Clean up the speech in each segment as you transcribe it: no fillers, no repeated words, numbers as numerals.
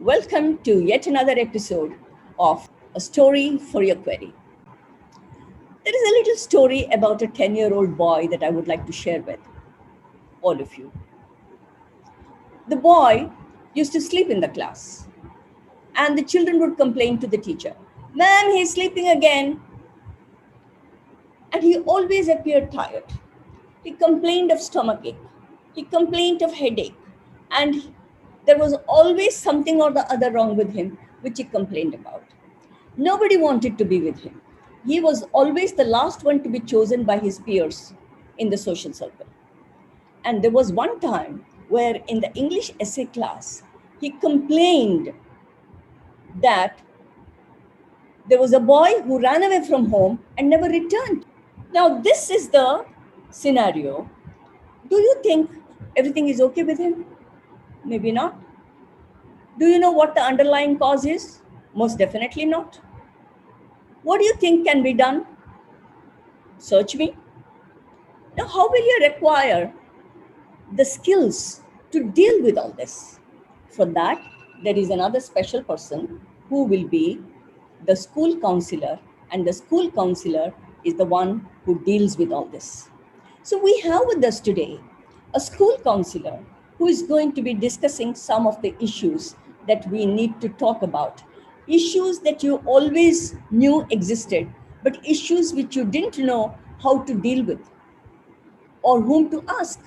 Welcome to yet another episode of A Story for Your Query. There is a little story about a 10-year-old boy that I would like to share with all of you. The boy used to sleep in the class, and the children would complain to the teacher, "Ma'am, he's sleeping again." And he always appeared tired. He complained of stomachache. He complained of headache. And there was always something or the other wrong with him, which he complained about. Nobody wanted to be with him. He was always the last one to be chosen by his peers in the social circle. And there was one time where in the English essay class, he complained that there was a boy who ran away from home and never returned. Now, this is the scenario. Do you think everything is okay with him? Maybe not. Do you know what the underlying cause is? Most definitely not. What do you think can be done? Search me. Now, how will you acquire the skills to deal with all this? For that, there is another special person who will be the school counselor, and the school counselor is the one who deals with all this. So we have with us today a school counselor who is going to be discussing some of the issues that we need to talk about. Issues that you always knew existed, but issues which you didn't know how to deal with or whom to ask.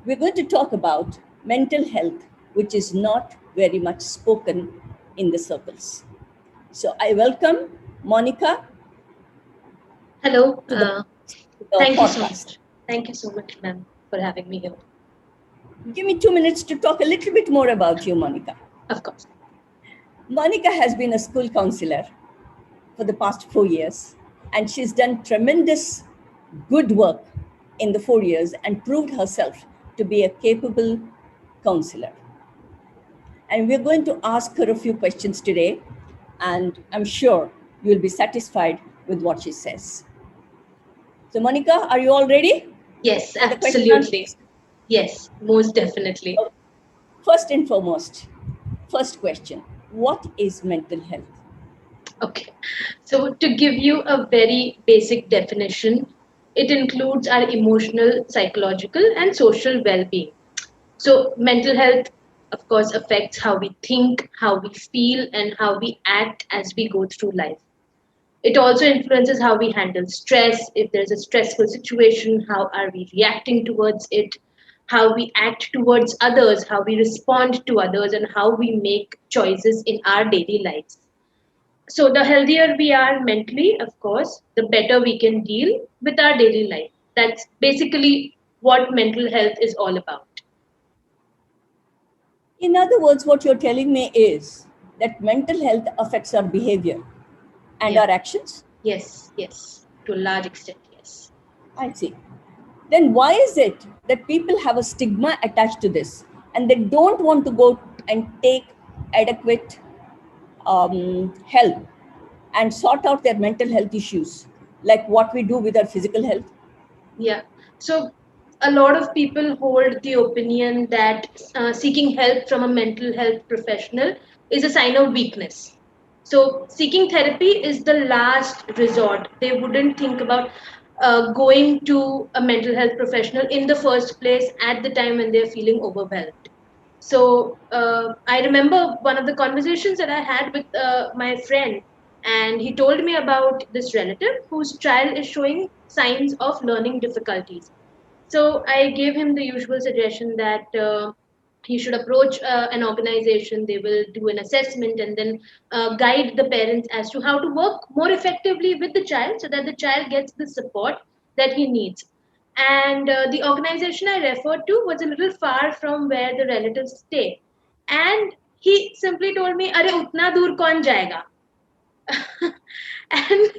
We're going to talk about mental health, which is not very much spoken in the circles. So I welcome Monika. Hello. To the Thank you so podcast. much. Thank you so much, ma'am, for having me here. Give me 2 minutes to talk a little bit more about you, Monika. Of course. Monika has been a school counselor for the past 4 years, and she's done tremendous good work in the 4 years and proved herself to be a capable counselor. And we're going to ask her a few questions today, and I'm sure you'll be satisfied with what she says. So, Monika, are you all ready? Yes, for the absolutely. Yes, most definitely. First and foremost, first question, what is mental health? Okay. So, to give you a very basic definition, it includes our emotional, psychological, and social well being. So, mental health, of course, affects how we think, how we feel, and how we act as we go through life. It also influences how we handle stress. If there's a stressful situation, how are we reacting towards it? How we act towards others, how we respond to others, and how we make choices in our daily lives. So, the healthier we are mentally, of course, the better we can deal with our daily life. That's basically what mental health is all about. In other words, what you're telling me is that mental health affects our behavior and Yeah. our actions? Yes, yes, to a large extent, yes. I see. Then why is it that people have a stigma attached to this and they don't want to go and take adequate help and sort out their mental health issues like what we do with our physical health? Yeah. So a lot of people hold the opinion that seeking help from a mental health professional is a sign of weakness. So seeking therapy is the last resort. They wouldn't think about going to a mental health professional in the first place at the time when they're feeling overwhelmed. So I remember one of the conversations that I had with my friend, and he told me about this relative whose child is showing signs of learning difficulties. So I gave him the usual suggestion that he should approach an organization. They will do an assessment and then guide the parents as to how to work more effectively with the child so that the child gets the support that he needs. And the organization I referred to was a little far from where the relatives stay. And he simply told me, "Arey utna dur kaun jayega?" And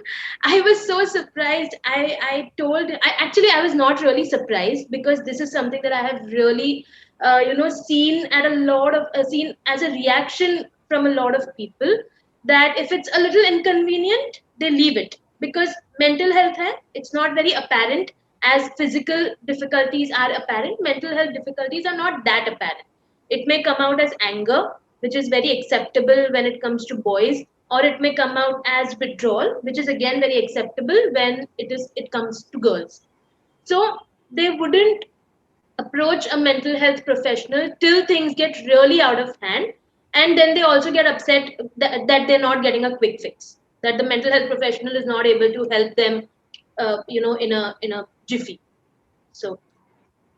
I was so surprised. I was not really surprised because this is something that I have really seen at a lot of seen as a reaction from a lot of people, that if it's a little inconvenient they leave it because mental health hai, it's not very apparent as physical difficulties are apparent. Mental health difficulties are not that apparent. It may come out as anger, which is very acceptable when it comes to boys, or it may come out as withdrawal, which is again very acceptable when it comes to girls. So they wouldn't approach a mental health professional till things get really out of hand, and then they also get upset that they're not getting a quick fix, that the mental health professional is not able to help them, in a jiffy. So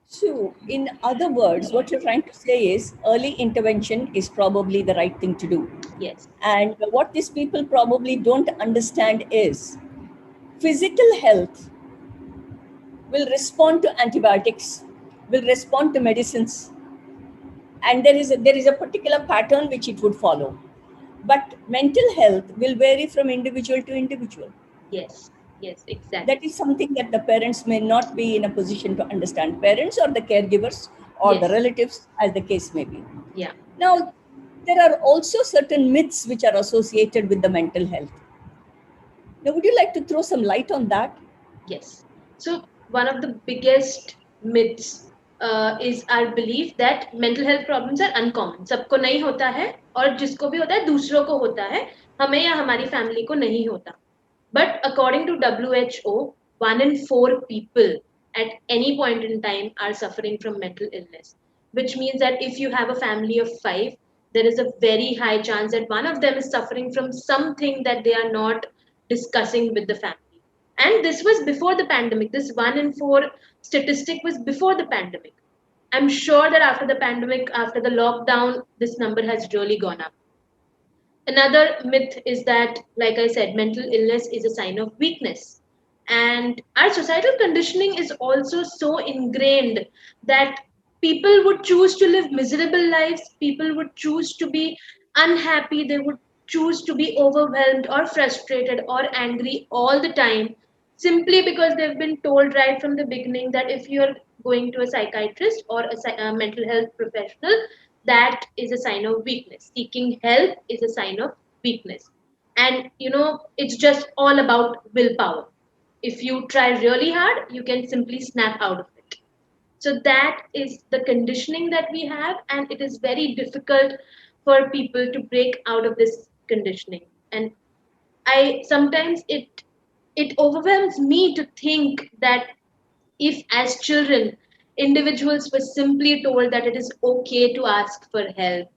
So, in other words, what you're trying to say is early intervention is probably the right thing to do. yes, And what these people probably don't understand is physical health will respond to antibiotics, will respond to medicines, and there is a particular pattern which it would follow. But mental health will vary from individual to individual. yes, yes, That exactly. is something that the parents may not be in a position to understand. Parents or the caregivers or the Yes, relatives, as the case may be. yeah. Now, there are also certain myths which are associated with the mental health. Now, would you like to throw some light on that? Yes. So one of the biggest myths is our belief that mental health problems are uncommon. सबको नहीं होता है, और जिसको भी होता है दूसरों को होता है, हमें या हमारी फैमिली को नहीं होता. But according to WHO, 1 in 4 people at any point in time are suffering from mental illness, which means that if you have a family of 5, there is a very high chance that one of them is suffering from something that they are not discussing with the family. And this was before the pandemic. This 1 in 4 statistic was before the pandemic. I'm sure that after the pandemic, after the lockdown, this number has really gone up. Another myth is that, like I said, mental illness is a sign of weakness. And our societal conditioning is also so ingrained that people would choose to live miserable lives, people would choose to be unhappy, they would choose to be overwhelmed or frustrated or angry all the time, simply because they've been told right from the beginning that if you're going to a psychiatrist or a mental health professional, that is a sign of weakness. Seeking help is a sign of weakness. And it's just all about willpower. If you try really hard, you can simply snap out of it. So that is the conditioning that we have, and it is very difficult for people to break out of this conditioning. And I sometimes it overwhelms me to think that if, as children, individuals were simply told that it is okay to ask for help,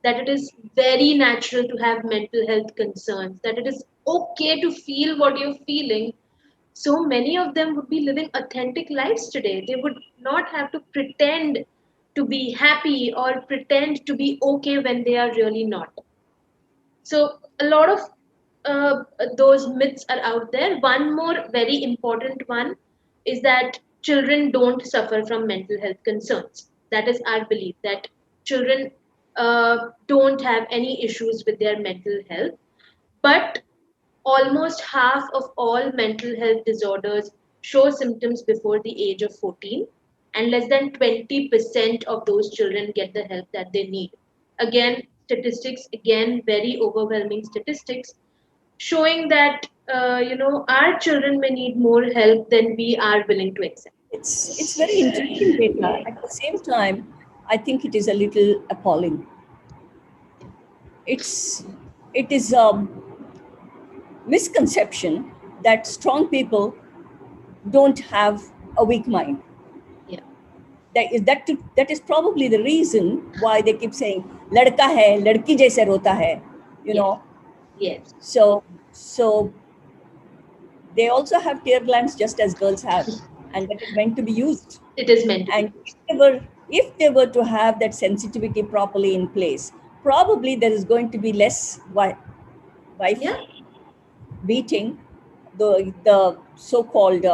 that it is very natural to have mental health concerns, that it is okay to feel what you're feeling, so many of them would be living authentic lives today. They would not have to pretend to be happy or pretend to be okay when they are really not. So a lot of those myths are out there. One more very important one is that children don't suffer from mental health concerns. That is our belief that children don't have any issues with their mental health. But almost half of all mental health disorders show symptoms before the age of 14, and less than 20% of those children get the help that they need. Again, statistics, again, very overwhelming statistics, showing that our children may need more help than we are willing to accept. It's very interesting data. At the same time, I think it is a little appalling. It is a misconception that strong people don't have a weak mind. Yeah. That is probably the reason why they keep saying ladka hai ladki jaise rota hai, you Yes. know. Yes. So they also have tear glands just as girls have, and that is meant to be used. It is meant to be And used. if they were to have that sensitivity properly in place, probably there is going to be less wife Yeah. beating, the so-called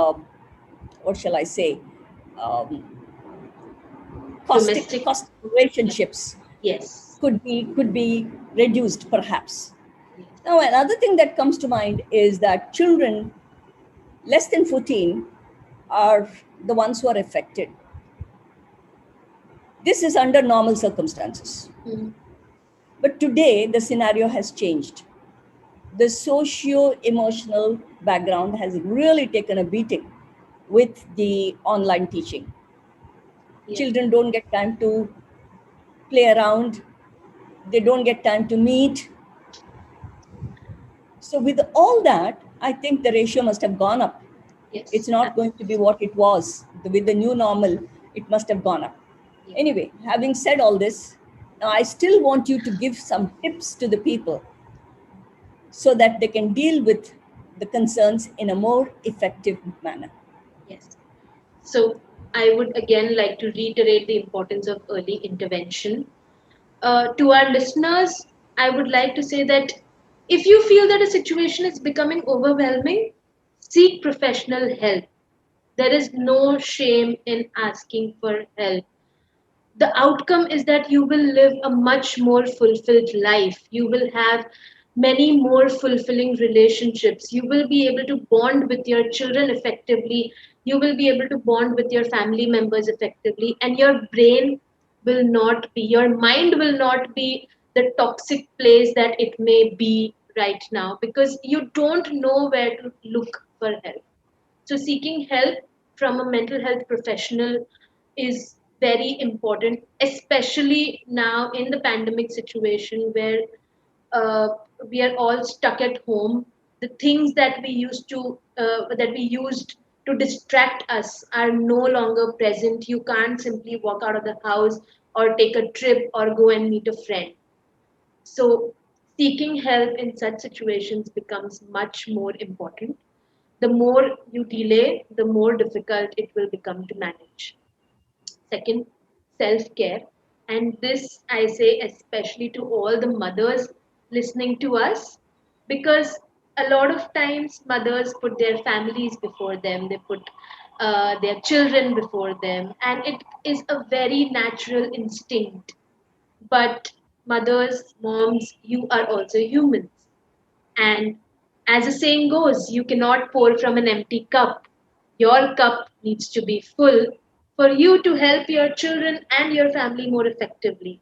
what shall I say, um, caustic Domestic. caustic Yeah. relationships Yes. could be reduced perhaps. Yes. Now, another thing that comes to mind is that children less than 14 are the ones who are affected. This is under normal circumstances. Mm. But today, the scenario has changed. The socio-emotional background has really taken a beating with the online teaching. Yeah. Children don't get time to play around. They don't get time to meet. So with all that, I think the ratio must have gone up. Yes. It's not going to be what it was. With the new normal, it must have gone up. Yeah. Anyway, having said all this, now I still want you to give some tips to the people so that they can deal with the concerns in a more effective manner. Yes. So I would again like to reiterate the importance of early intervention. To our listeners, I would like to say that if you feel that a situation is becoming overwhelming, seek professional help. There is no shame in asking for help. The outcome is that you will live a much more fulfilled life. You will have many more fulfilling relationships. You will be able to bond with your children effectively. You will be able to bond with your family members effectively. And your brain will not be, your mind will not be the toxic place that it may be right now, because you don't know where to look for help. So, seeking help from a mental health professional is very important, especially now in the pandemic situation where uh, we are all stuck at home. The things that we used to distract us are no longer present. You can't simply walk out of the house or take a trip or go and meet a friend. So, seeking help in such situations becomes much more important. The more you delay, the more difficult it will become to manage. Second, self care. And this I say especially to all the mothers listening to us, because a lot of times mothers put their families before them, they put their children before them, and it is a very natural instinct. But mothers, moms, you are also humans. And as the saying goes, you cannot pour from an empty cup. Your cup needs to be full for you to help your children and your family more effectively.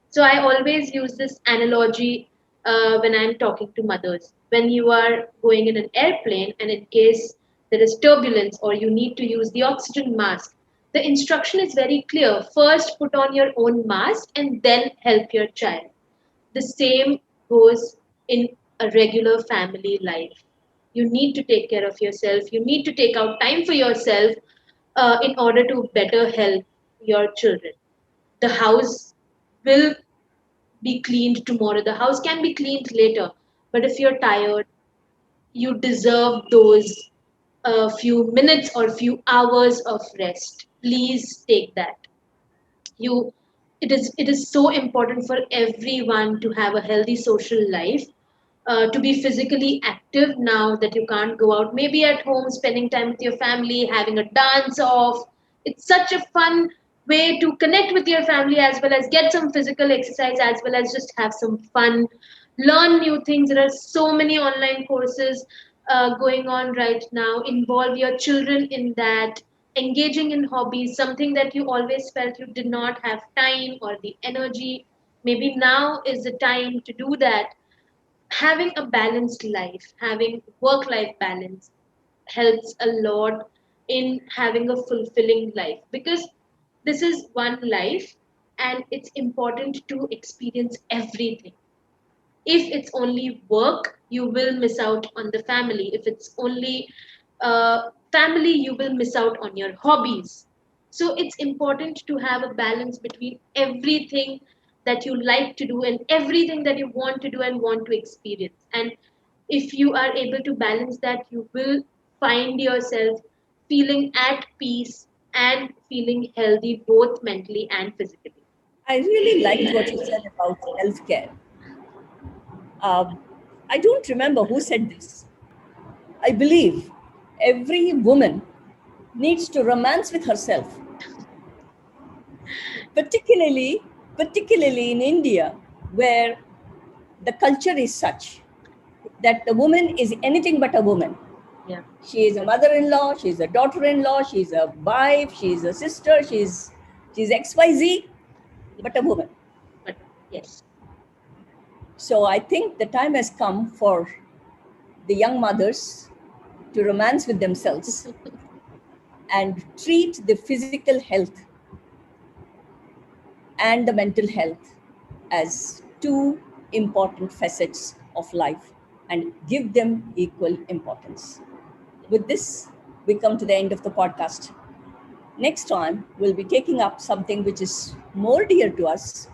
So I always use this analogy when I'm talking to mothers. When you are going in an airplane and in case there is turbulence or you need to use the oxygen mask, the instruction is very clear. First, put on your own mask and then help your child. The same goes in a regular family life. You need to take care of yourself. You need to take out time for yourself in order to better help your children. The house will be cleaned tomorrow. The house can be cleaned later. But if you're tired, you deserve those few minutes or few hours of rest. Please take that. You it is so important for everyone to have a healthy social life, to be physically active now that you can't go out, maybe at home spending time with your family, having a dance off. It's such a fun way to connect with your family as well as get some physical exercise as well as just have some fun, learn new things. There are so many online courses going on right now. Involve your children in that. Engaging in hobbies, something that you always felt you did not have time or the energy, maybe now is the time to do that. Having a balanced life, having work life balance helps a lot in having a fulfilling life, because this is one life and it's important to experience everything. If it's only work, you will miss out on the family. If it's only family, you will miss out on your hobbies. So it's important to have a balance between everything that you like to do and everything that you want to do and want to experience. And if you are able to balance that, you will find yourself feeling at peace and feeling healthy both mentally and physically. I really liked what you said about healthcare. Um, I don't remember who said this. I believe every woman needs to romance with herself, particularly, particularly in India, where the culture is such that the woman is anything but a woman. Yeah. She is a mother-in-law, she's a daughter-in-law, she's a wife, she's a sister, she's XYZ, but a woman. But yes. So I think the time has come for the young mothers to romance with themselves and treat the physical health and the mental health as two important facets of life and give them equal importance. With this, we come to the end of the podcast. Next time, we'll be taking up something which is more dear to us,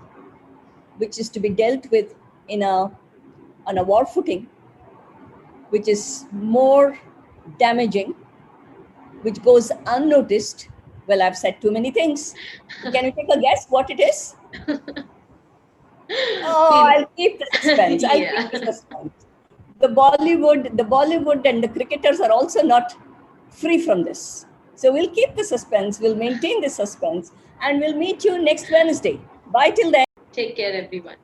which is to be dealt with on a war footing, which is more damaging, which goes unnoticed. Well, I've said too many things. Can you take a guess what it is? Oh, I'll keep the suspense. I'll Yeah. keep the suspense. The Bollywood and the cricketers are also not free from this. So we'll keep the suspense, we'll maintain the suspense, and we'll meet you next Wednesday. Bye till then. Take care, everyone.